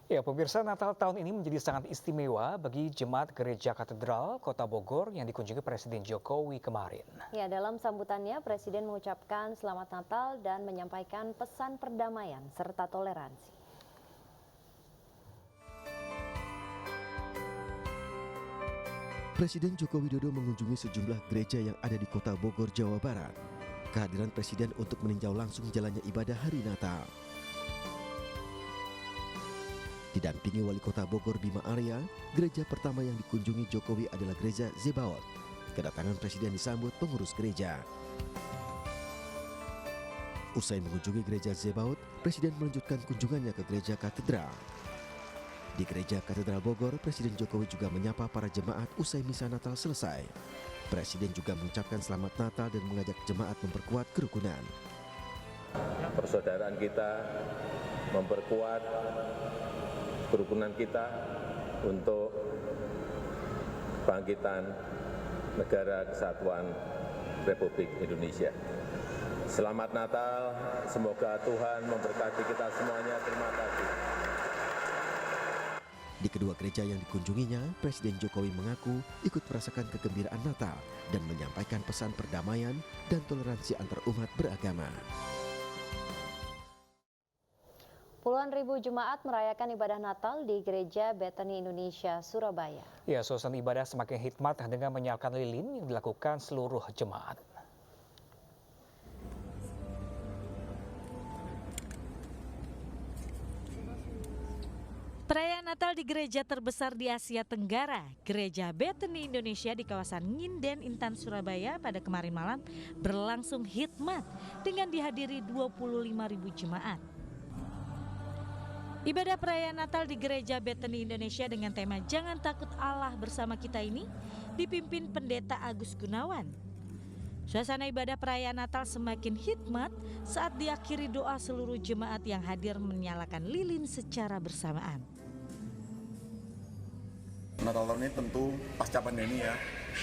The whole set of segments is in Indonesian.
Ya, pemirsa, Natal tahun ini menjadi sangat istimewa bagi jemaat Gereja Katedral Kota Bogor yang dikunjungi Presiden Jokowi kemarin. Ya, dalam sambutannya Presiden mengucapkan selamat Natal dan menyampaikan pesan perdamaian serta toleransi. Presiden Joko Widodo mengunjungi sejumlah gereja yang ada di Kota Bogor, Jawa Barat. Kehadiran Presiden untuk meninjau langsung jalannya ibadah hari Natal. Didampingi Wali Kota Bogor Bima Arya, gereja pertama yang dikunjungi Jokowi adalah Gereja Zebaot. Kedatangan Presiden disambut pengurus gereja. Usai mengunjungi Gereja Zebaot, Presiden melanjutkan kunjungannya ke Gereja Katedral. Di Gereja Katedral Bogor, Presiden Jokowi juga menyapa para jemaat usai misa Natal selesai. Presiden juga mengucapkan selamat Natal dan mengajak jemaat memperkuat kerukunan. Persaudaraan kita, memperkuat kerukunan kita untuk bangkitan Negara Kesatuan Republik Indonesia. Selamat Natal, semoga Tuhan memberkati kita semuanya. Terima kasih. Di kedua gereja yang dikunjunginya, Presiden Jokowi mengaku ikut merasakan kegembiraan Natal dan menyampaikan pesan perdamaian dan toleransi antar umat beragama. Puluhan ribu jemaat merayakan ibadah Natal di Gereja Bethany Indonesia, Surabaya. Ya, suasana ibadah semakin hikmat dengan menyalakan lilin yang dilakukan seluruh jemaat. Perayaan Natal di gereja terbesar di Asia Tenggara, Gereja Bethany Indonesia di kawasan Nginden, Intan, Surabaya pada kemarin malam berlangsung hikmat dengan dihadiri 25.000 jemaat. Ibadah perayaan Natal di Gereja Bethany Indonesia dengan tema Jangan Takut Allah Bersama Kita ini dipimpin Pendeta Agus Gunawan. Suasana ibadah perayaan Natal semakin hikmat saat diakhiri doa seluruh jemaat yang hadir menyalakan lilin secara bersamaan. Natal tahun ini tentu pasca pandemi ya,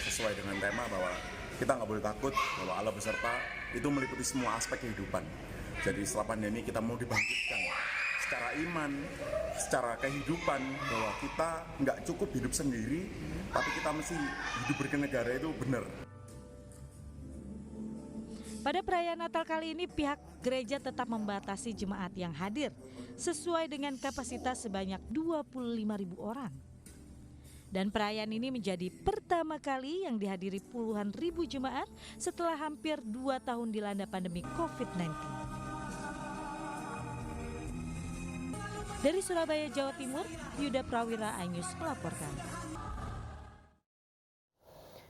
sesuai dengan tema bahwa kita nggak boleh takut bahwa Allah beserta, itu meliputi semua aspek kehidupan. Jadi setelah pandemi kita mau dibangkitkan secara iman, secara kehidupan, bahwa kita nggak cukup hidup sendiri, tapi kita mesti hidup bernegara itu benar. Pada perayaan Natal kali ini pihak gereja tetap membatasi jemaat yang hadir sesuai dengan kapasitas sebanyak 25.000 orang. Dan perayaan ini menjadi pertama kali yang dihadiri puluhan ribu jemaat setelah hampir 2 tahun dilanda pandemi COVID-19. Dari Surabaya, Jawa Timur, Yuda Prawira, iNews melaporkan.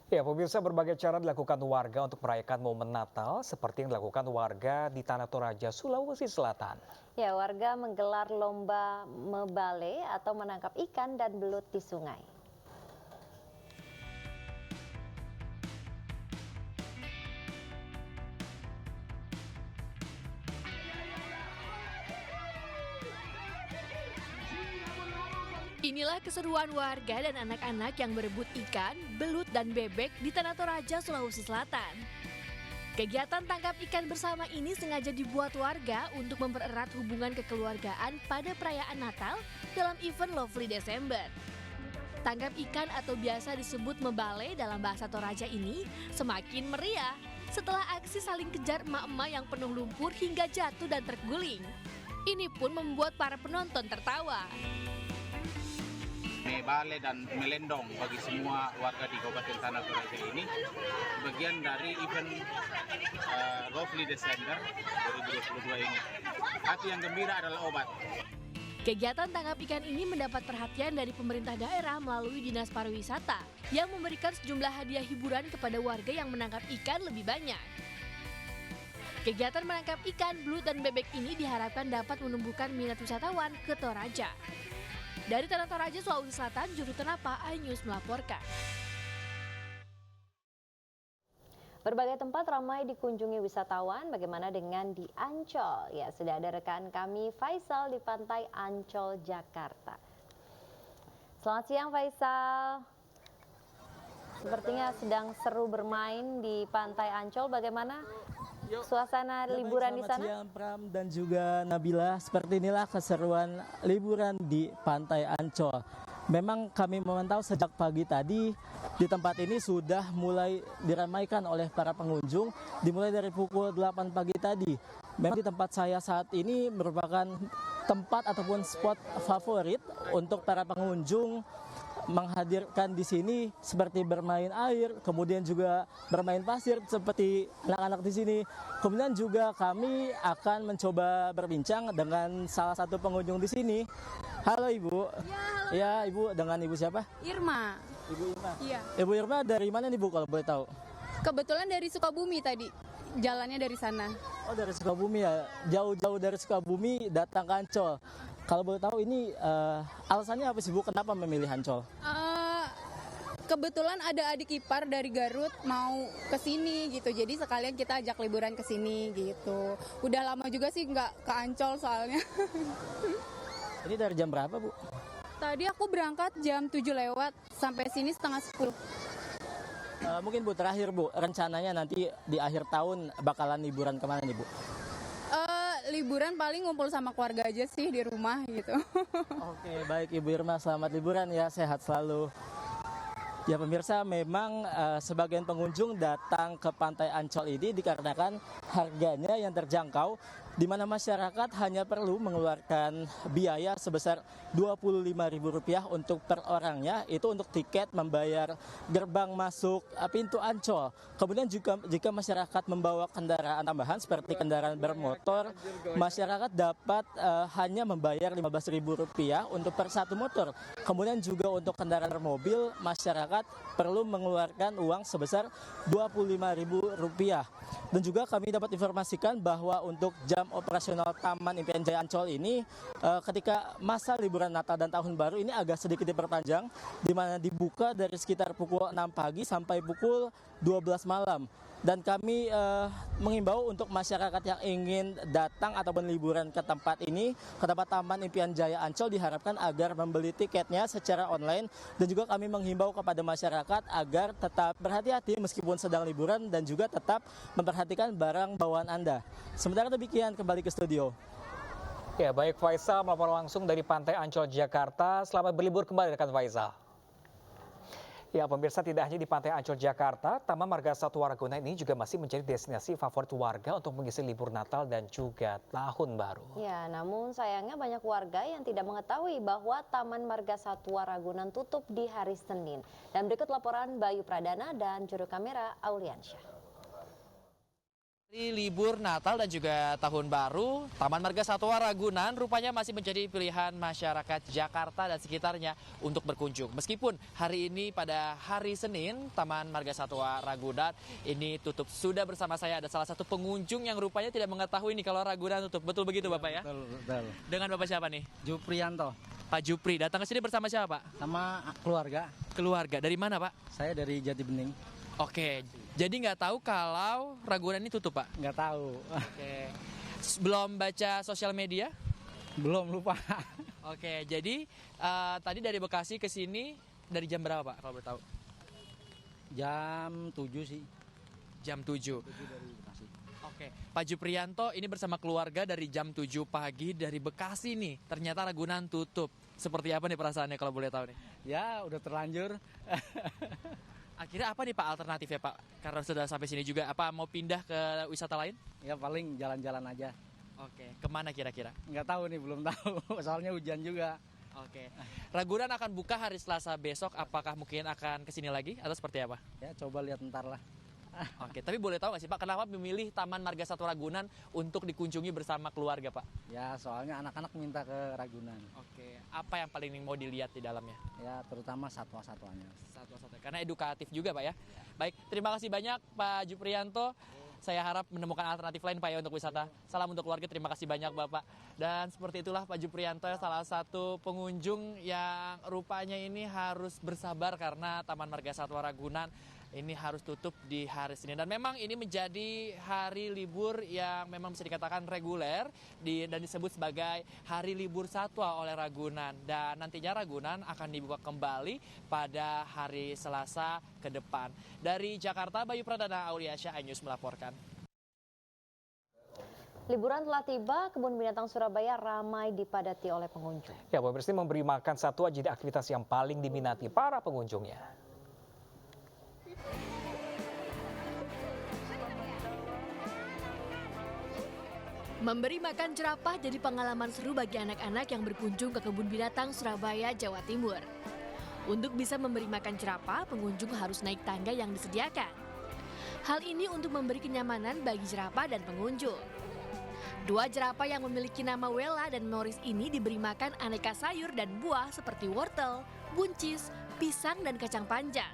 Ya, pemirsa, berbagai cara dilakukan warga untuk merayakan momen Natal seperti yang dilakukan warga di Tanah Toraja, Sulawesi Selatan. Ya, warga menggelar lomba mebale atau menangkap ikan dan belut di sungai. Inilah keseruan warga dan anak-anak yang berebut ikan, belut, dan bebek di Tanah Toraja, Sulawesi Selatan. Kegiatan tangkap ikan bersama ini sengaja dibuat warga untuk mempererat hubungan kekeluargaan pada perayaan Natal dalam event Lovely Desember. Tangkap ikan atau biasa disebut mebale dalam bahasa Toraja ini semakin meriah setelah aksi saling kejar emak-emak yang penuh lumpur hingga jatuh dan terguling. Ini pun membuat para penonton tertawa. Mebale dan melendong bagi semua warga di Kabupaten Tanah Toraja ini bagian dari event Lovely Desember 2022 ini. Hati yang gembira adalah obat. Kegiatan tangkap ikan ini mendapat perhatian dari pemerintah daerah melalui Dinas Pariwisata yang memberikan sejumlah hadiah hiburan kepada warga yang menangkap ikan lebih banyak. Kegiatan menangkap ikan, belut, dan bebek ini diharapkan dapat menumbuhkan minat wisatawan ke Toraja. Dari Tanah Toraja, Sulawesi Selatan, Juru Tenapa, iNews melaporkan. Berbagai tempat ramai dikunjungi wisatawan, bagaimana dengan di Ancol? Ya, sudah ada rekan kami Faisal di Pantai Ancol, Jakarta. Selamat siang Faisal. Sepertinya sedang seru bermain di Pantai Ancol, bagaimana suasana liburan di Selamat sana? siang Pram dan juga Nabila. Seperti inilah keseruan liburan di Pantai Ancol. Memang kami memantau sejak pagi tadi di tempat ini sudah mulai diramaikan oleh para pengunjung dimulai dari pukul 8 pagi tadi. Memang di tempat saya saat ini merupakan tempat ataupun spot favorit untuk para pengunjung menghadirkan di sini seperti bermain air, kemudian juga bermain pasir seperti anak-anak di sini. Kemudian juga kami akan mencoba berbincang dengan salah satu pengunjung di sini. Halo Ibu. Ya, halo. Ya, Ibu dengan Ibu siapa? Irma. Ibu Irma. Iya. Ibu Irma dari mana nih Bu kalau boleh tahu? Kebetulan dari Sukabumi tadi. Jalannya dari sana. Oh, dari Sukabumi ya. Jauh-jauh dari Sukabumi datang ke Ancol. Kalau boleh tahu ini alasannya apa sih Bu? Kenapa memilih Ancol? Kebetulan ada adik ipar dari Garut mau ke sini gitu. Jadi sekalian kita ajak liburan ke sini gitu. Udah lama juga sih nggak ke Ancol soalnya. Ini dari jam berapa Bu? Tadi aku berangkat jam 7 lewat sampai sini setengah 10. Mungkin Bu terakhir Bu, rencananya nanti di akhir tahun bakalan liburan kemana nih Bu? Liburan paling ngumpul sama keluarga aja sih di rumah gitu. Oke, baik Ibu Irma, selamat liburan ya, sehat selalu. Ya pemirsa, memang sebagian pengunjung datang ke Pantai Ancol ini dikarenakan harganya yang terjangkau, di mana masyarakat hanya perlu mengeluarkan biaya sebesar Rp25.000 untuk per orangnya, itu untuk tiket membayar gerbang masuk pintu Ancol. Kemudian juga jika masyarakat membawa kendaraan tambahan seperti kendaraan bermotor, masyarakat dapat hanya membayar Rp15.000 untuk per satu motor. Kemudian juga untuk kendaraan bermobil, masyarakat perlu mengeluarkan uang sebesar Rp25.000. Dan juga kami dapat informasikan bahwa untuk jam operasional Taman Impian Jaya Ancol ini ketika masa liburan Natal dan Tahun Baru ini agak sedikit diperpanjang, di mana dibuka dari sekitar pukul 6 pagi sampai pukul 12 malam. Dan kami mengimbau untuk masyarakat yang ingin datang ataupun liburan ke tempat ini, ke tempat Taman Impian Jaya Ancol, diharapkan agar membeli tiketnya secara online. Dan juga kami menghimbau kepada masyarakat agar tetap berhati-hati meskipun sedang liburan dan juga tetap memperhatikan barang bawaan Anda. Sementara demikian, kembali ke studio. Ya, baik Faisal melaporkan langsung dari Pantai Ancol, Jakarta. Selamat berlibur kembali rekan Faisal. Ya, pemirsa, tidak hanya di Pantai Ancol, Jakarta, Taman Marga Satwa Ragunan ini juga masih menjadi destinasi favorit warga untuk mengisi libur Natal dan juga Tahun Baru. Ya, namun sayangnya banyak warga yang tidak mengetahui bahwa Taman Marga Satwa Ragunan tutup di hari Senin. Dan berikut laporan Bayu Pradana dan juru kamera Auliansyah. Di libur Natal dan juga Tahun Baru, Taman Marga Satwa Ragunan rupanya masih menjadi pilihan masyarakat Jakarta dan sekitarnya untuk berkunjung. Meskipun hari ini pada hari Senin, Taman Marga Satwa Ragunan ini tutup. Sudah bersama saya ada salah satu pengunjung yang rupanya tidak mengetahui nih kalau Ragunan tutup. Betul begitu Bapak ya? Betul. Dengan Bapak siapa nih? Juprianto. Pak Jupri, datang ke sini bersama siapa Pak? Sama keluarga. Keluarga, dari mana Pak? Saya dari Jati Bening. Oke, jadi nggak tahu kalau Ragunan ini tutup Pak? Nggak tahu. Oke, belum baca sosial media? Belum, lupa. Oke, jadi tadi dari Bekasi ke sini dari jam berapa Pak kalau boleh tahu? Jam 7 sih. Jam 7. Dari Bekasi. Oke, Pak Juprianto ini bersama keluarga dari jam 7 pagi dari Bekasi nih. Ternyata Ragunan tutup. Seperti apa nih perasaannya kalau boleh tahu nih? Ya, udah terlanjur. Akhirnya apa nih Pak alternatifnya Pak? Karena sudah sampai sini juga, apa mau pindah ke wisata lain? Ya paling jalan-jalan aja. Oke, kemana kira-kira? Nggak tahu nih, belum tahu. Soalnya hujan juga. Oke, Ragunan akan buka hari Selasa besok. Apakah mungkin akan kesini lagi atau seperti apa? Ya coba lihat ntar lah. Oke, tapi boleh tahu nggak sih Pak, kenapa memilih Taman Marga Satwa Ragunan untuk dikunjungi bersama keluarga Pak? Ya soalnya anak-anak minta ke Ragunan. Oke, apa yang paling mau dilihat di dalamnya? Ya terutama satwa-satwanya. Satwa-satwa, karena edukatif juga Pak ya. Baik, terima kasih banyak Pak Juprianto. Saya harap menemukan alternatif lain Pak ya untuk wisata. Salam untuk keluarga, terima kasih banyak Bapak. Dan seperti itulah Pak Juprianto, salah satu pengunjung yang rupanya ini harus bersabar karena Taman Marga Satwa Ragunan ini harus tutup di hari Senin. Dan memang ini menjadi hari libur yang memang bisa dikatakan reguler dan disebut sebagai hari libur satwa oleh Ragunan. Dan nantinya Ragunan akan dibuka kembali pada hari Selasa ke depan. Dari Jakarta, Bayu Pradana, Auliansyah, iNews melaporkan. Liburan telah tiba, Kebun Binatang Surabaya ramai dipadati oleh pengunjung. Ya, pemirsa, memberi makan satwa jadi aktivitas yang paling diminati para pengunjungnya. Memberi makan jerapah jadi pengalaman seru bagi anak-anak yang berkunjung ke Kebun Binatang Surabaya, Jawa Timur. Untuk bisa memberi makan jerapah, pengunjung harus naik tangga yang disediakan. Hal ini untuk memberi kenyamanan bagi jerapah dan pengunjung. Dua jerapah yang memiliki nama Wella dan Morris ini diberi makan aneka sayur dan buah seperti wortel, buncis, pisang, dan kacang panjang.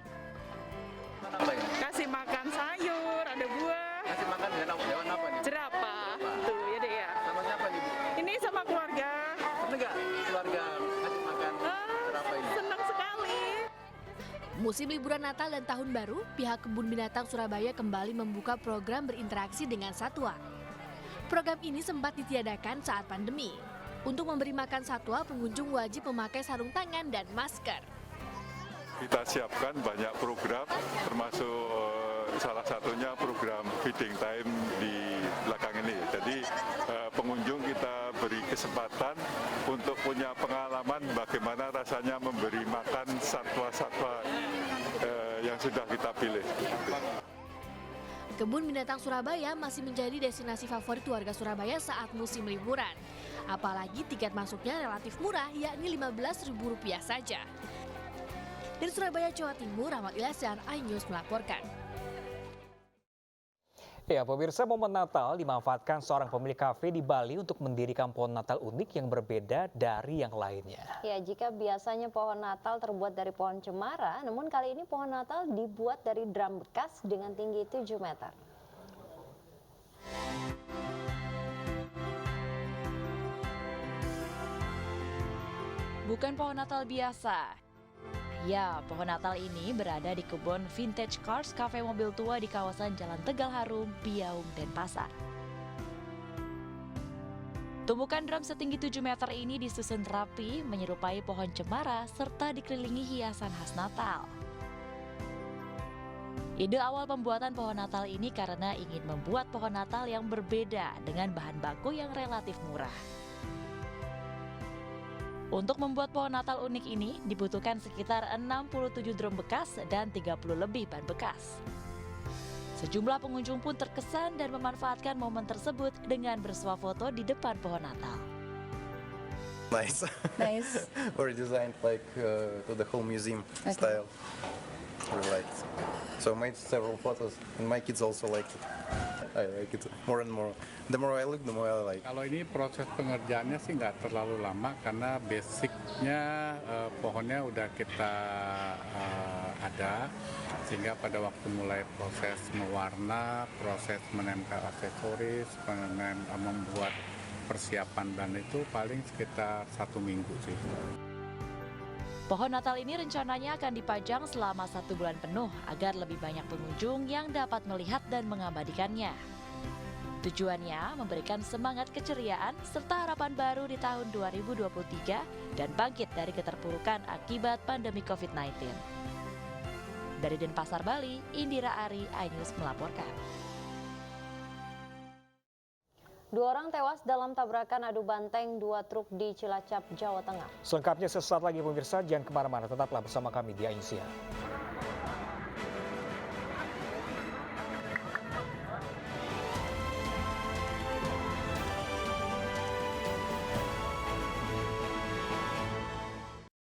Kasih makan sayur, ada buah. Kasih makan hewan apa nih? Jerapah. Tuh, ya deh ya. Sama siapa nih, Bu? Ini sama keluarga. Seneng nggak keluarga kasih makan jerapah ini? Senang sekali. Musim liburan Natal dan Tahun Baru, pihak Kebun Binatang Surabaya kembali membuka program berinteraksi dengan satwa. Program ini sempat ditiadakan saat pandemi. Untuk memberi makan satwa, pengunjung wajib memakai sarung tangan dan masker. Kita siapkan banyak program, termasuk salah satunya program feeding time di belakang ini. Jadi pengunjung kita beri kesempatan untuk punya pengalaman bagaimana rasanya memberi makan satwa-satwa yang sudah kita pilih. Kebun Binatang Surabaya masih menjadi destinasi favorit warga Surabaya saat musim liburan. Apalagi tiket masuknya relatif murah, yakni Rp15.000 saja. Dari Surabaya, Jawa Timur, Rahmat Ilyas, iNews melaporkan. Ya, pemirsa, momen Natal dimanfaatkan seorang pemilik kafe di Bali untuk mendirikan pohon Natal unik yang berbeda dari yang lainnya. Ya, jika biasanya pohon Natal terbuat dari pohon cemara, namun kali ini pohon Natal dibuat dari drum bekas dengan tinggi 7 meter. Bukan pohon Natal biasa. Ya, pohon Natal ini berada di kebun Vintage Cars Cafe mobil tua di kawasan Jalan Tegal Harum, Biaung, Denpasar. Tumpukan drum setinggi 7 meter ini disusun rapi, menyerupai pohon cemara, serta dikelilingi hiasan khas Natal. Ide awal pembuatan pohon Natal ini karena ingin membuat pohon Natal yang berbeda dengan bahan baku yang relatif murah. Untuk membuat pohon Natal unik ini dibutuhkan sekitar 67 drum bekas dan 30 lebih ban bekas. Sejumlah pengunjung pun terkesan dan memanfaatkan momen tersebut dengan bersuah foto di depan pohon Natal. Nice. Nice. Or designed like to the whole museum style. We liked. So I made several photos and my kids also liked it. I like it more and more. The more I look, the more I like. Kalau ini proses pengerjaannya sih nggak terlalu lama karena basicnya pohonnya udah kita ada, sehingga pada waktu mulai proses mewarna, proses menempel aksesoris, membuat persiapan dan itu paling sekitar 1 minggu sih. Pohon Natal ini rencananya akan dipajang selama 1 bulan penuh agar lebih banyak pengunjung yang dapat melihat dan mengabadikannya. Tujuannya memberikan semangat keceriaan serta harapan baru di tahun 2023 dan bangkit dari keterpurukan akibat pandemi COVID-19. Dari Denpasar, Bali, Indira Ari, iNews melaporkan. 2 orang tewas dalam tabrakan adu banteng 2 truk di Cilacap, Jawa Tengah. Selengkapnya sesaat lagi, pemirsa, jangan kemana-mana, tetaplah bersama kami di iNews.